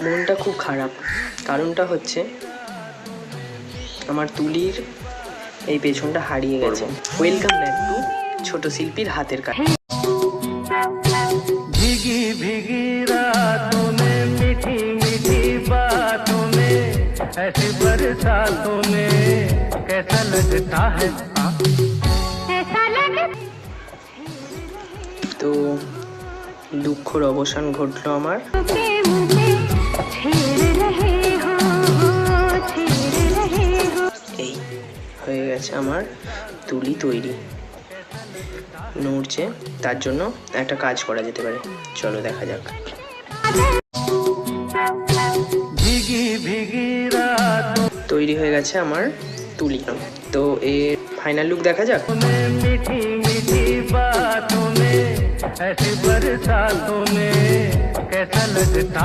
মনটা খুব খারাপ। কারণটা হচ্ছে আমার তুলির এই পেছনটা হারিয়ে গেছে। ওয়েলকাম ব্যাক টু ছোট শিল্পীর হাতের কাজ। भीगी भीगी रातों में मीठी मीठी बातों में ऐसी बरसातों में कैसा लगता है ऐसा लगे। তো দুঃখর অবসান ঘটলো আমার। এই হয়ে গেছে আমার তুলি তৈরি, নড়ছে। তার জন্য একটা কাজ করা যেতে পারে, চলো দেখা যাক। তৈরি হয়ে গেছে আমার তুলি। তো এর ফাইনাল লুক দেখা যাক। मीठी मीठी बातों में ऐसी बरसातों में कैसा लगता